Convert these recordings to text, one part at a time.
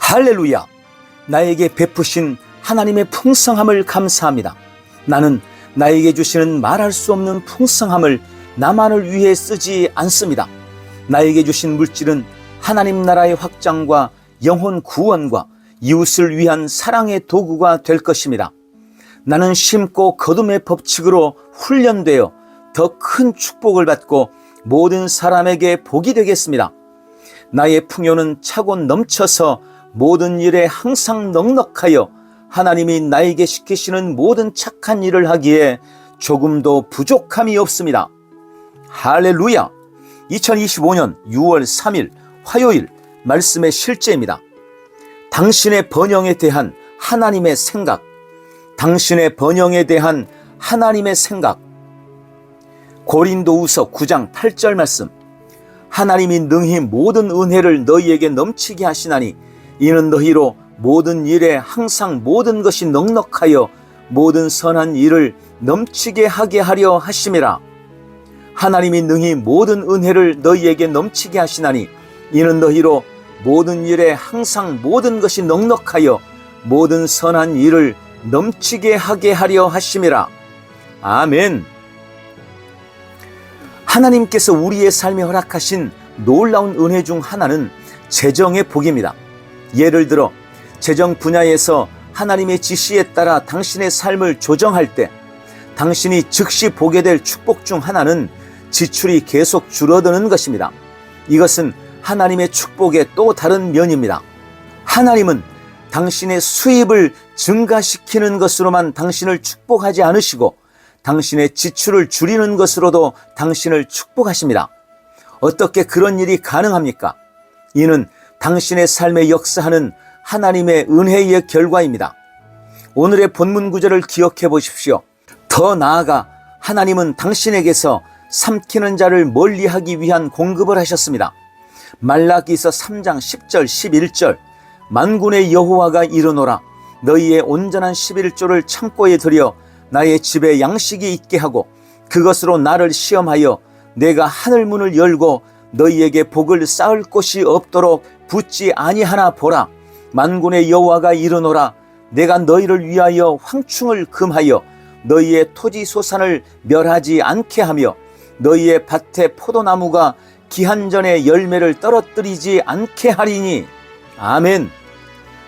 할렐루야! 나에게 베푸신 하나님의 풍성함을 감사합니다. 나는 나에게 주시는 말할 수 없는 풍성함을 나만을 위해 쓰지 않습니다. 나에게 주신 물질은 하나님 나라의 확장과 영혼 구원과 이웃을 위한 사랑의 도구가 될 것입니다. 나는 심고 거둠의 법칙으로 훈련되어 더 큰 축복을 받고 모든 사람에게 복이 되겠습니다. 나의 풍요는 차고 넘쳐서 모든 일에 항상 넉넉하여 하나님이 나에게 시키시는 모든 착한 일을 하기에 조금도 부족함이 없습니다. 할렐루야! 2025년 6월 3일 화요일 말씀의 실제입니다. 당신의 번영에 대한 하나님의 생각, 당신의 번영에 대한 하나님의 생각. 고린도후서 9장 8절 말씀. 하나님이 능히 모든 은혜를 너희에게 넘치게 하시나니 이는 너희로 모든 일에 항상 모든 것이 넉넉하여 모든 선한 일을 넘치게 하게 하려 하심이라. 하나님이 능히 모든 은혜를 너희에게 넘치게 하시나니 이는 너희로 모든 일에 항상 모든 것이 넉넉하여 모든 선한 일을 넘치게 하게 하려 하심이라. 아멘. 하나님께서 우리의 삶에 허락하신 놀라운 은혜 중 하나는 재정의 복입니다. 예를 들어 재정 분야에서 하나님의 지시에 따라 당신의 삶을 조정할 때 당신이 즉시 보게 될 축복 중 하나는 지출이 계속 줄어드는 것입니다. 이것은 하나님의 축복의 또 다른 면입니다. 하나님은 당신의 수입을 증가시키는 것으로만 당신을 축복하지 않으시고 당신의 지출을 줄이는 것으로도 당신을 축복하십니다. 어떻게 그런 일이 가능합니까? 이는 당신의 삶에 역사하는 하나님의 은혜의 결과입니다. 오늘의 본문 구절을 기억해 보십시오. 더 나아가 하나님은 당신에게서 삼키는 자를 멀리하기 위한 공급을 하셨습니다. 말라기서 3장 10절 11절. 만군의 여호와가 이르노라. 너희의 온전한 11조를 창고에 들여 나의 집에 양식이 있게 하고 그것으로 나를 시험하여 내가 하늘문을 열고 너희에게 복을 쌓을 곳이 없도록 붙지 아니하나 보라. 만군의 여호와가 이르노라. 내가 너희를 위하여 황충을 금하여 너희의 토지 소산을 멸하지 않게 하며 너희의 밭에 포도나무가 기한 전에 열매를 떨어뜨리지 않게 하리니. 아멘.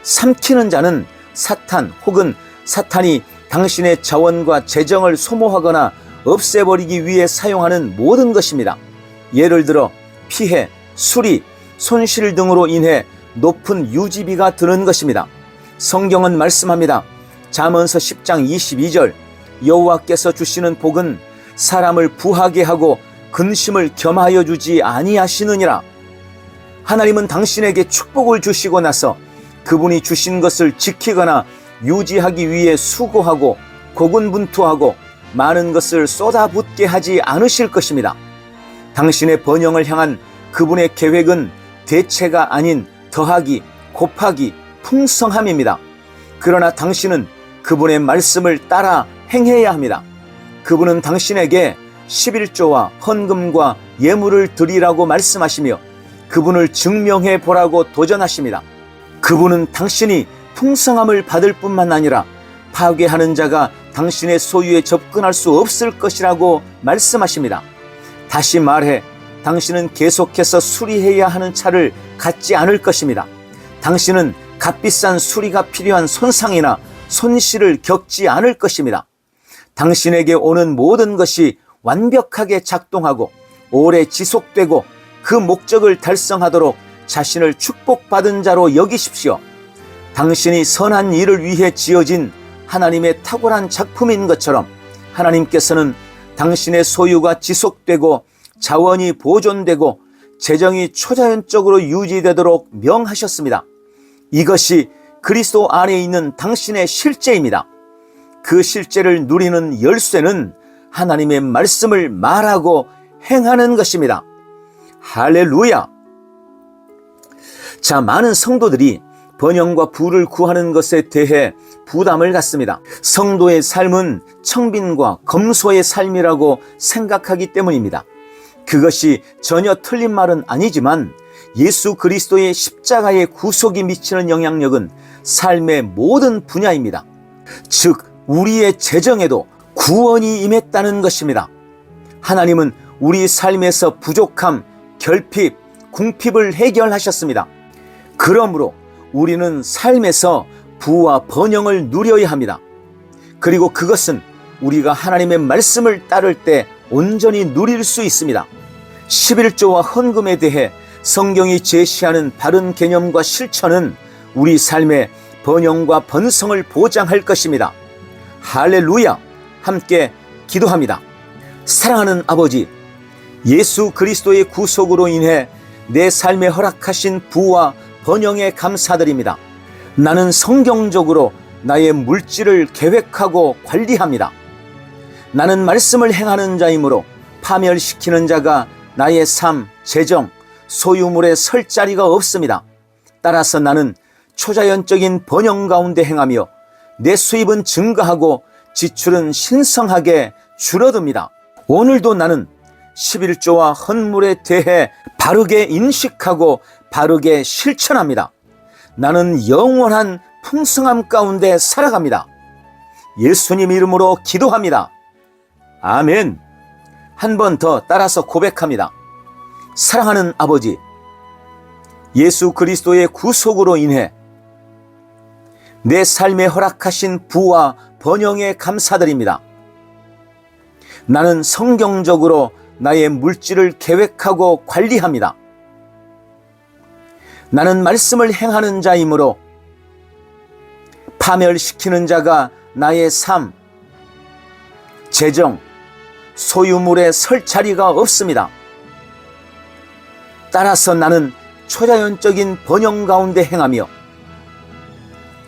삼키는 자는 사탄 혹은 사탄이 당신의 자원과 재정을 소모하거나 없애버리기 위해 사용하는 모든 것입니다. 예를 들어 피해, 수리, 손실 등으로 인해 높은 유지비가 드는 것입니다. 성경은 말씀합니다. 잠언서 10장 22절. 여호와께서 주시는 복은 사람을 부하게 하고 근심을 겸하여 주지 아니하시느니라. 하나님은 당신에게 축복을 주시고 나서 그분이 주신 것을 지키거나 유지하기 위해 수고하고 고군분투하고 많은 것을 쏟아붓게 하지 않으실 것입니다. 당신의 번영을 향한 그분의 계획은 대체가 아닌 더하기, 곱하기, 풍성함입니다. 그러나 당신은 그분의 말씀을 따라 행해야 합니다. 그분은 당신에게 11조와 헌금과 예물을 드리라고 말씀하시며 그분을 증명해 보라고 도전하십니다. 그분은 당신이 풍성함을 받을 뿐만 아니라 파괴하는 자가 당신의 소유에 접근할 수 없을 것이라고 말씀하십니다. 다시 말해 당신은 계속해서 수리해야 하는 차를 갖지 않을 것입니다. 당신은 값비싼 수리가 필요한 손상이나 손실을 겪지 않을 것입니다. 당신에게 오는 모든 것이 완벽하게 작동하고 오래 지속되고 그 목적을 달성하도록 자신을 축복받은 자로 여기십시오. 당신이 선한 일을 위해 지어진 하나님의 탁월한 작품인 것처럼 하나님께서는 당신의 소유가 지속되고 자원이 보존되고 재정이 초자연적으로 유지되도록 명하셨습니다. 이것이 그리스도 안에 있는 당신의 실제입니다. 그 실제를 누리는 열쇠는 하나님의 말씀을 말하고 행하는 것입니다. 할렐루야! 자, 많은 성도들이 번영과 부를 구하는 것에 대해 부담을 갖습니다. 성도의 삶은 청빈과 검소의 삶이라고 생각하기 때문입니다. 그것이 전혀 틀린 말은 아니지만 예수 그리스도의 십자가의 구속이 미치는 영향력은 삶의 모든 분야입니다. 즉, 우리의 재정에도 구원이 임했다는 것입니다. 하나님은 우리 삶에서 부족함, 결핍, 궁핍을 해결하셨습니다. 그러므로 우리는 삶에서 부와 번영을 누려야 합니다. 그리고 그것은 우리가 하나님의 말씀을 따를 때 온전히 누릴 수 있습니다. 11조와 헌금에 대해 성경이 제시하는 바른 개념과 실천은 우리 삶의 번영과 번성을 보장할 것입니다. 할렐루야! 함께 기도합니다. 사랑하는 아버지, 예수 그리스도의 구속으로 인해 내 삶에 허락하신 부와 번영에 감사드립니다. 나는 성경적으로 나의 물질을 계획하고 관리합니다. 나는 말씀을 행하는 자이므로 파멸시키는 자가 나의 삶, 재정, 소유물에 설 자리가 없습니다. 따라서 나는 초자연적인 번영 가운데 행하며 내 수입은 증가하고 지출은 신성하게 줄어듭니다. 오늘도 나는 11조와 헌물에 대해 바르게 인식하고 바르게 실천합니다. 나는 영원한 풍성함 가운데 살아갑니다. 예수님 이름으로 기도합니다. 아멘. 한 번 더 따라서 고백합니다. 사랑하는 아버지, 예수 그리스도의 구속으로 인해 내 삶에 허락하신 부와 번영에 감사드립니다. 나는 성경적으로 나의 물질을 계획하고 관리합니다. 나는 말씀을 행하는 자이므로 파멸시키는 자가 나의 삶, 재정, 소유물에 설 자리가 없습니다. 따라서 나는 초자연적인 번영 가운데 행하며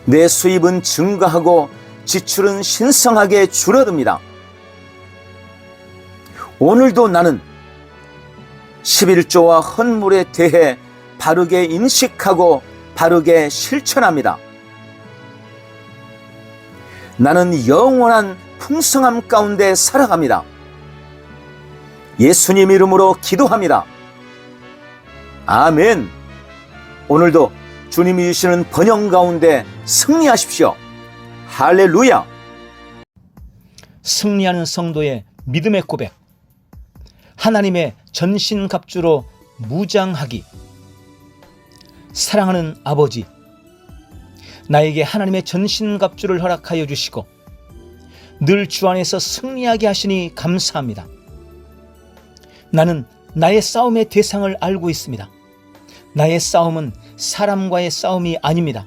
내 수입은 증가하고 지출은 신성하게 줄어듭니다. 오늘도 나는 11조와 헌물에 대해 바르게 인식하고 바르게 실천합니다. 나는 영원한 풍성함 가운데 살아갑니다. 예수님 이름으로 기도합니다. 아멘. 오늘도 주님이 주시는 번영 가운데 승리하십시오. 할렐루야. 승리하는 성도의 믿음의 고백. 하나님의 전신갑주로 무장하기. 사랑하는 아버지, 나에게 하나님의 전신갑주를 허락하여 주시고 늘 주 안에서 승리하게 하시니 감사합니다. 나는 나의 싸움의 대상을 알고 있습니다. 나의 싸움은 사람과의 싸움이 아닙니다.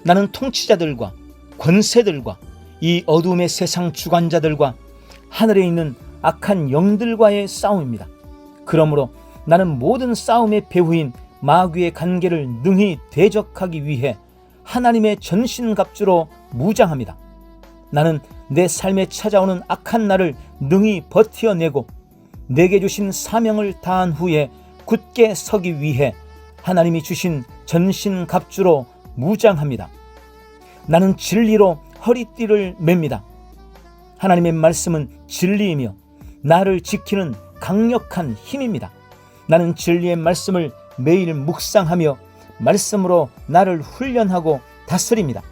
나는 통치자들과 권세들과 이 어둠의 세상 주관자들과 하늘에 있는 악한 영들과의 싸움입니다. 그러므로 나는 모든 싸움의 배후인 마귀의 관계를 능히 대적하기 위해 하나님의 전신갑주로 무장합니다. 나는 내 삶에 찾아오는 악한 날을 능히 버텨내고 내게 주신 사명을 다한 후에 굳게 서기 위해 하나님이 주신 전신갑주로 무장합니다. 나는 진리로 허리띠를 맵니다. 하나님의 말씀은 진리이며 나를 지키는 강력한 힘입니다. 나는 진리의 말씀을 매일 묵상하며 말씀으로 나를 훈련하고 다스립니다.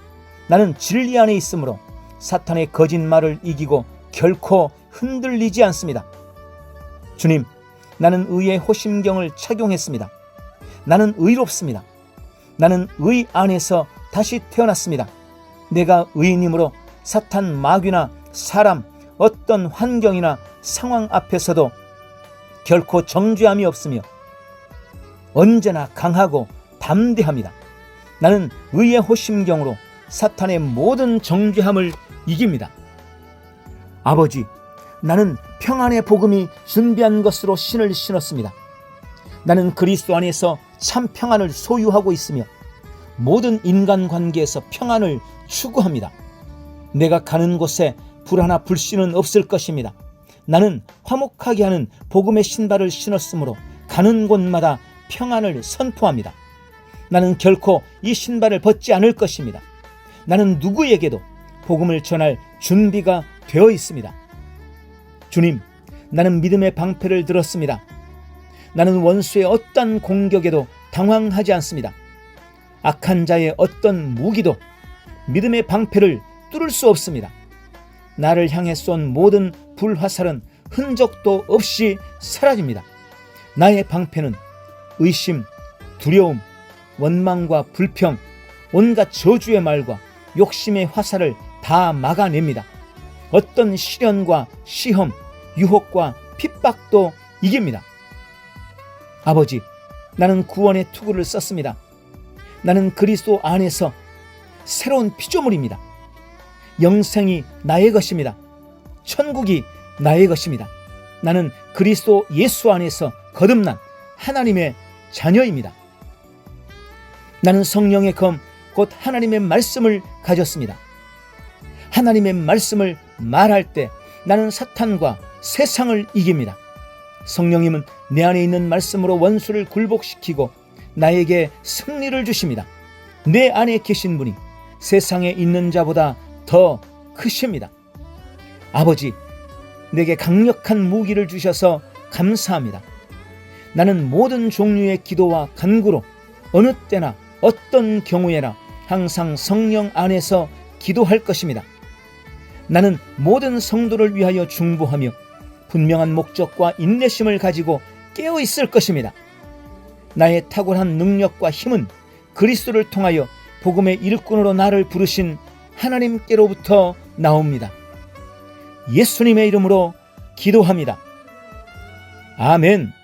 나는 진리 안에 있으므로 사탄의 거짓말을 이기고 결코 흔들리지 않습니다. 주님, 나는 의의 호심경을 착용했습니다. 나는 의롭습니다. 나는 의 안에서 다시 태어났습니다. 내가 의인이므로 사탄, 마귀나 사람, 어떤 환경이나 상황 앞에서도 결코 정죄함이 없으며 언제나 강하고 담대합니다. 나는 의의 호심경으로 사탄의 모든 정죄함을 이깁니다. 아버지, 나는 평안의 복음이 준비한 것으로 신을 신었습니다. 나는 그리스도 안에서 참 평안을 소유하고 있으며 모든 인간관계에서 평안을 추구합니다. 내가 가는 곳에 불화나 불신은 없을 것입니다. 나는 화목하게 하는 복음의 신발을 신었으므로 가는 곳마다 평안을 선포합니다. 나는 결코 이 신발을 벗지 않을 것입니다. 나는 누구에게도 복음을 전할 준비가 되어 있습니다. 주님, 나는 믿음의 방패를 들었습니다. 나는 원수의 어떠한 공격에도 당황하지 않습니다. 악한 자의 어떤 무기도 믿음의 방패를 뚫을 수 없습니다. 나를 향해 쏜 모든 불화살은 흔적도 없이 사라집니다. 나의 방패는 의심, 두려움, 원망과 불평, 온갖 저주의 말과 욕심의 화살을 다 막아냅니다. 어떤 시련과 시험, 유혹과 핍박도 이깁니다. 아버지, 나는 구원의 투구를 썼습니다. 나는 그리스도 안에서 새로운 피조물입니다. 영생이 나의 것입니다. 천국이 나의 것입니다. 나는 그리스도 예수 안에서 거듭난 하나님의 자녀입니다. 나는 성령의 검, 곧 하나님의 말씀을 가졌습니다. 하나님의 말씀을 말할 때 나는 사탄과 세상을 이깁니다. 성령님은 내 안에 있는 말씀으로 원수를 굴복시키고 나에게 승리를 주십니다. 내 안에 계신 분이 세상에 있는 자보다 더 크십니다. 아버지, 내게 강력한 무기를 주셔서 감사합니다. 나는 모든 종류의 기도와 간구로 어느 때나 어떤 경우에나 항상 성령 안에서 기도할 것입니다. 나는 모든 성도를 위하여 중보하며 분명한 목적과 인내심을 가지고 깨어 있을 것입니다. 나의 탁월한 능력과 힘은 그리스도를 통하여 복음의 일꾼으로 나를 부르신 하나님께로부터 나옵니다. 예수님의 이름으로 기도합니다. 아멘.